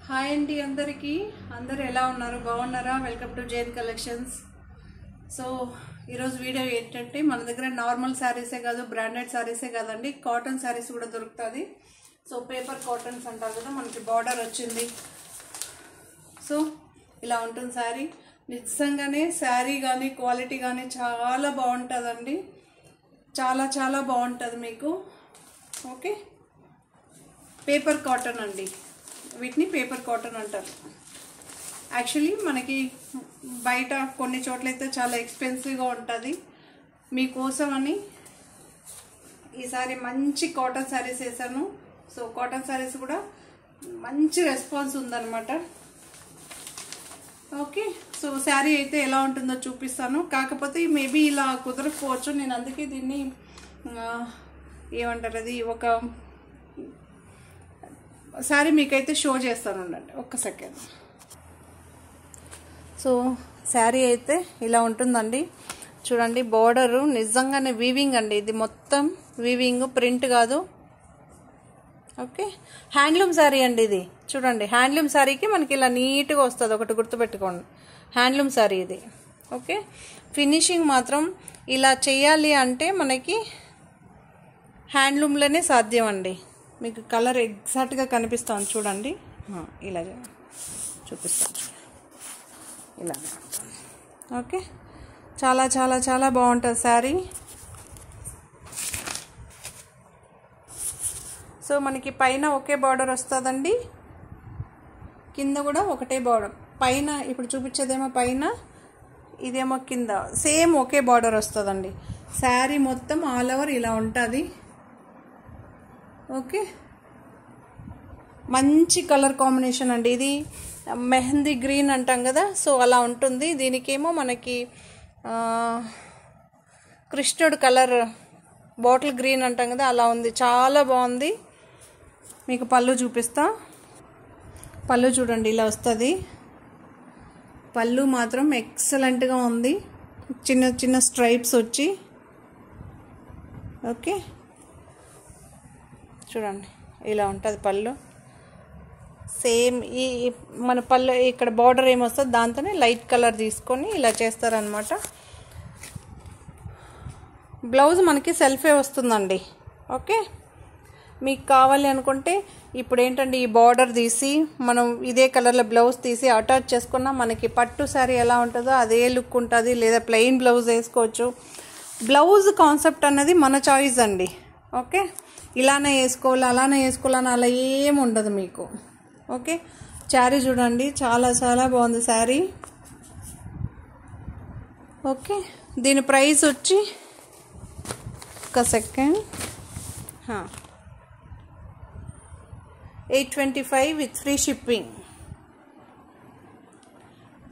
Hi అండి అందరికీ అందరూ ఎలా ఉన్నారు బాగున్నారా welcome to Jain collections so ఈరోజు వీడియో ఏంటంటే మన దగ్గర నార్మల్ శారీసే కాదు బ్రాండెడ్ శారీసే కాదండి కాటన్ శారీస్ కూడా దొరుకుతుంది సో పేపర్ కాటన్స్ అంటారు కదా మనకి బార్డర్ వచ్చింది సో ఇలా ఉంటుంది శారీ నిజంగానే శారీ కానీ క్వాలిటీ కానీ చాలా బాగుంటుందండి చాలా చాలా బాగుంటుంది మీకు ఓకే పేపర్ కాటన్ అండి వీటిని పేపర్ కాటన్ అంటారు యాక్చువల్లీ మనకి బయట కొన్ని చోట్ల అయితే చాలా ఎక్స్పెన్సివ్గా ఉంటుంది మీకోసం అని ఈసారి మంచి కాటన్ శారీస్ వేసాను సో కాటన్ శారీస్ కూడా మంచి రెస్పాన్స్ ఉందన్నమాట ఓకే సో శారీ అయితే ఎలా ఉంటుందో చూపిస్తాను కాకపోతే మేబీ ఇలా కుదరకపోవచ్చు నేను అందుకే దీన్ని ఏమంటారు అది ఒక శారీ మీకైతే షో చేస్తాను ఉండండి ఒక్క సెకండ్ సో శారీ అయితే ఇలా ఉంటుందండి చూడండి బోర్డరు నిజంగానే వీవింగ్ అండి ఇది మొత్తం వీవింగ్ ప్రింట్ కాదు ఓకే హ్యాండ్లూమ్ శారీ అండి ఇది చూడండి హ్యాండ్లూమ్ శారీకి మనకి ఇలా నీట్గా వస్తుంది ఒకటి గుర్తుపెట్టుకోండి హ్యాండ్లూమ్ శారీ ఇది ఓకే ఫినిషింగ్ మాత్రం ఇలా చేయాలి అంటే మనకి హ్యాండ్లూమ్లోనే సాధ్యం అండి మీకు కలర్ ఎగ్జాక్ట్గా కనిపిస్తాను చూడండి ఇలా చూపిస్తాను ఇలా ఓకే చాలా చాలా చాలా బాగుంటుంది శారీ సో మనకి పైన ఒకే బార్డర్ వస్తుందండి కింద కూడా ఒకటే బార్డర్ పైన ఇప్పుడు చూపించేదేమో పైన ఇదేమో కింద సేమ్ ఒకే బార్డర్ వస్తుందండి శారీ మొత్తం ఆల్ ఓవర్ ఇలా ఉంటుంది ఓకే మంచి కలర్ కాంబినేషన్ అండి ఇది మెహందీ గ్రీన్ అంటాం కదా సో అలా ఉంటుంది దీనికేమో మనకి కృష్ణుడు కలర్ బాటిల్ గ్రీన్ అంటాం కదా అలా ఉంది చాలా బాగుంది మీకు పళ్ళు చూపిస్తా పళ్ళు చూడండి ఇలా వస్తుంది పళ్ళు మాత్రం ఎక్సలెంట్గా ఉంది చిన్న చిన్న స్ట్రైప్స్ వచ్చి ఓకే చూడండి ఇలా ఉంటుంది పళ్ళు సేమ్ ఈ మన పళ్ళు ఇక్కడ బార్డర్ ఏమొస్తుంది దాంతోనే లైట్ కలర్ తీసుకొని ఇలా చేస్తారనమాట బ్లౌజ్ మనకి సెల్ఫే వస్తుందండి ఓకే మీకు కావాలి అనుకుంటే ఇప్పుడు ఏంటంటే ఈ బార్డర్ తీసి మనం ఇదే కలర్లో బ్లౌజ్ తీసి అటాచ్ చేసుకున్నా మనకి పట్టు శారీ ఎలా ఉంటుందో అదే లుక్ ఉంటుంది లేదా ప్లెయిన్ బ్లౌజ్ వేసుకోవచ్చు బ్లౌజ్ కాన్సెప్ట్ అన్నది మన చాయిస్ అండి ఓకే ఇలానే వేసుకోవాలి అలానే వేసుకోవాలని అలా ఏమి ఉండదు మీకు ఓకే శారీ చూడండి చాలా చాలా బాగుంది శారీ ఓకే దీని ప్రైస్ వచ్చి ఒక second 825 with free shipping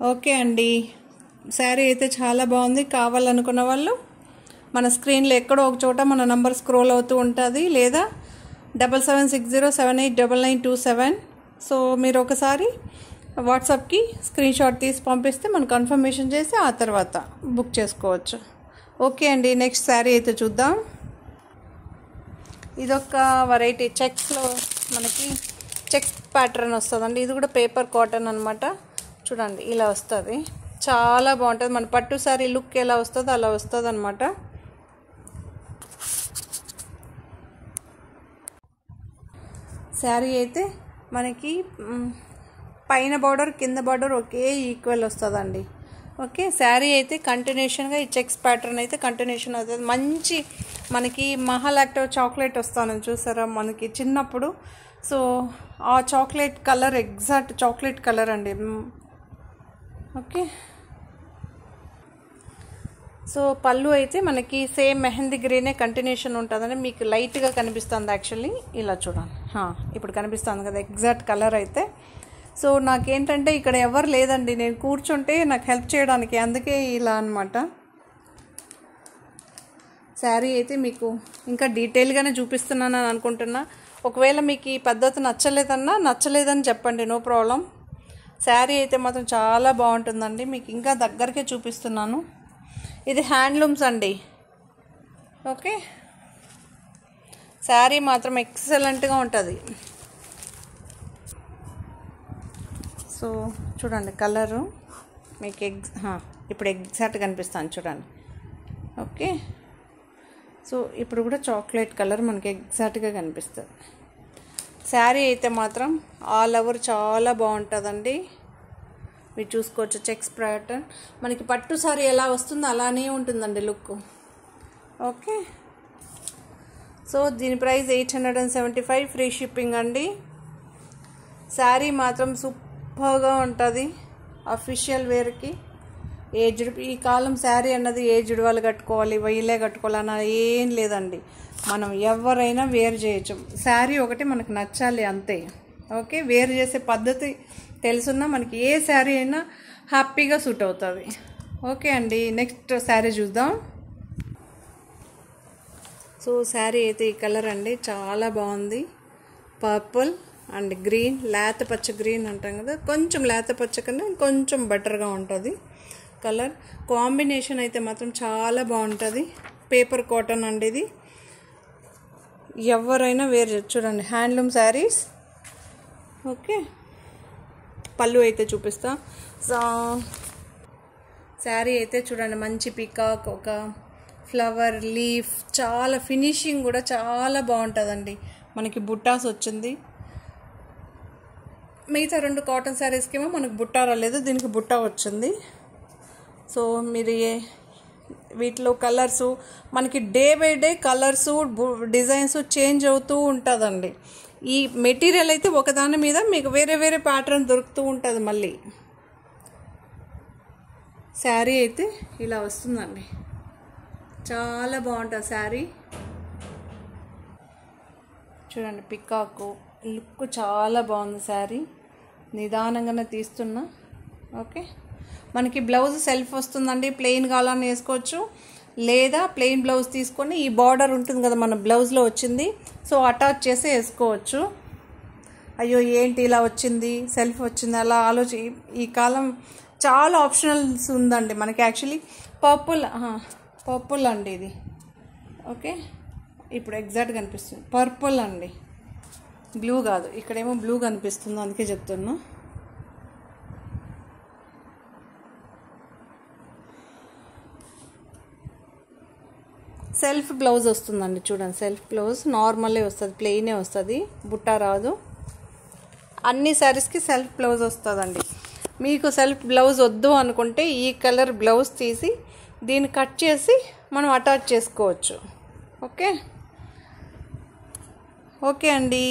okay అండి శారీ అయితే చాలా బాగుంది కావాలనుకున్న వాళ్ళు మన స్క్రీన్లో ఎక్కడో ఒక చోట మన నంబర్ స్క్రోల్ అవుతూ ఉంటుంది లేదా 7760789927 సో మీరు ఒకసారి వాట్సాప్కి స్క్రీన్ షాట్ తీసి పంపిస్తే మనం కన్ఫర్మేషన్ చేసి ఆ తర్వాత బుక్ చేసుకోవచ్చు ఓకే అండి నెక్స్ట్ శారీ అయితే చూద్దాం ఇదొక వెరైటీ చెక్స్లో మనకి చెక్స్ ప్యాటర్న్ వస్తుందండి ఇది కూడా పేపర్ కాటన్ అనమాట చూడండి ఇలా వస్తుంది చాలా బాగుంటుంది మన పట్టు శారీ లుక్ ఎలా వస్తుందో అలా వస్తుంది అనమాట శారీ అయితే మనకి పైన బార్డర్ కింద బార్డర్ ఒకే ఈక్వల్ వస్తుందండి ఓకే శారీ అయితే కంటిన్యూషన్గా ఈ చెక్స్ ప్యాటర్న్ అయితే కంటిన్యూషన్ అవుతుంది మంచి మనకి మహాలాక్టివ్ చాక్లెట్ వస్తానని చూసారా మనకి చిన్నప్పుడు సో ఆ chocolate colour exact chocolate colour అండి ఓకే సో పళ్ళు అయితే మనకి సేమ్ మెహందీ గ్రీనే కంటిన్యూషన్ ఉంటుందని మీకు లైట్గా కనిపిస్తుంది యాక్చువల్లీ ఇలా చూడండి ఇప్పుడు కనిపిస్తుంది కదా ఎగ్జాక్ట్ కలర్ అయితే సో నాకేంటంటే ఇక్కడ ఎవరు లేదండి నేను కూర్చుంటే నాకు హెల్ప్ చేయడానికి అందుకే ఇలా అనమాట శారీ అయితే మీకు ఇంకా డీటెయిల్గానే చూపిస్తున్నాను అని అనుకుంటున్నా ఒకవేళ మీకు ఈ పద్ధతి నచ్చలేదని చెప్పండి నో ప్రాబ్లం శారీ అయితే మాత్రం చాలా బాగుంటుందండి మీకు ఇంకా దగ్గరకే చూపిస్తున్నాను ఇది హ్యాండ్లూమ్స్ అండి ఓకే శారీ మాత్రం ఎక్సలెంట్గా ఉంటుంది సో చూడండి కలరు మీకు ఇప్పుడు ఎగ్జాక్ట్ కనిపిస్తాను చూడండి. ఓకే, సో ఇప్పుడు కూడా చాక్లెట్ కలర్ మనకి ఎగ్జాక్ట్గా కనిపిస్తుంది. శారీ అయితే మాత్రం ఆల్ ఓవర్ చాలా బాగుంటుందండి. మీరు చూసుకోవచ్చు చెక్స్ ప్యాటర్న్. మనకి పట్టు శారీ ఎలా వస్తుందో అలానే ఉంటుందండి లుక్. ఓకే, సో దీని ప్రైస్ 875, ఫ్రీ షిప్పింగ్ అండి. శారీ మాత్రం సూపర్గా ఉంటుంది అఫీషియల్ వేర్కి. ఏజ్డ్ ఈ కాలం శారీ అన్నది ఏజ్డ్ వాళ్ళు కట్టుకోవాలి, వీళ్ళే కట్టుకోవాలన్న ఏం లేదండి. మనం ఎవరైనా వేర్ చేయొచ్చు. శారీ ఒకటి మనకు నచ్చాలి అంతే. ఓకే, వేర్ చేసే పద్ధతి తెలుసున్నా మనకి ఏ శారీ అయినా హ్యాపీగా సూట్ అవుతుంది. ఓకే అండి, నెక్స్ట్ శారీ చూద్దాం. సో శారీ అయితే ఈ కలర్ అండి, చాలా బాగుంది. పర్పుల్ అండ్ గ్రీన్, లేత పచ్చ గ్రీన్ అంటాం కదా, కొంచెం లేత పచ్చ కన్నా కొంచెం బెటర్గా ఉంటుంది కలర్ కాంబినేషన్. అయితే మాత్రం చాలా బాగుంటుంది. పేపర్ కాటన్ అండి ఇది, ఎవరైనా వేర్ చేయొచ్చు. చూడండి హ్యాండ్లూమ్ శారీస్. ఓకే, పళ్ళు అయితే చూపిస్తా. శారీ అయితే చూడండి మంచి పికాక్, ఒక ఫ్లవర్ లీఫ్, చాలా ఫినిషింగ్ కూడా చాలా బాగుంటుందండి. మనకి బుట్టాస్ వచ్చింది. మిగతా 2 కాటన్ శారీస్కేమో మనకు బుట్ట రాలేదు, దీనికి బుట్ట వచ్చింది. సో మీరు వీటిలో కలర్సు మనకి day by day colours designs change అవుతూ ఉంటుందండి. ఈ మెటీరియల్ అయితే ఒకదాని మీద మీకు వేరే వేరే ప్యాటర్న్ దొరుకుతూ ఉంటుంది. మళ్ళీ శారీ అయితే ఇలా వస్తుందండి, చాలా బాగుంటుంది శారీ. చూడండి పికాకు లుక్ చాలా బాగుంది శారీ. నిదానంగానే తీస్తున్నా. ఓకే, మనకి బ్లౌజ్ సెల్ఫ్ వస్తుందండి. ప్లెయిన్ కావాలని వేసుకోవచ్చు, లేదా ప్లెయిన్ బ్లౌజ్ తీసుకొని ఈ బార్డర్ ఉంటుంది కదా మన బ్లౌజ్లో వచ్చింది, సో అటాచ్ చేసి వేసుకోవచ్చు. అయ్యో ఏంటి ఇలా వచ్చింది, సెల్ఫ్ వచ్చింది అలా ఈ కాలం చాలా ఆప్షనల్స్ ఉందండి మనకి. యాక్చువల్లీ పర్పుల్ అండి ఇది. ఓకే, ఇప్పుడు ఎగ్జాక్ట్ కనిపిస్తుంది పర్పుల్ అండి, బ్లూ కాదు. ఇక్కడేమో బ్లూ కనిపిస్తుంది, అందుకే చెప్తున్నా. సెల్ఫ్ బ్లౌజ్ వస్తుందండి. చూడండి సెల్ఫ్ బ్లౌజ్ నార్మలే వస్తుంది, ప్లెయినే వస్తుంది, బుట్ట రాదు. అన్ని శారీస్కి సెల్ఫ్ బ్లౌజ్ వస్తుందండి. మీకు సెల్ఫ్ బ్లౌజ్ వద్దు అనుకుంటే ఈ కలర్ బ్లౌజ్ తీసి దీన్ని కట్ చేసి మనం అటాచ్ చేసుకోవచ్చు. ఓకే ఓకే అండి.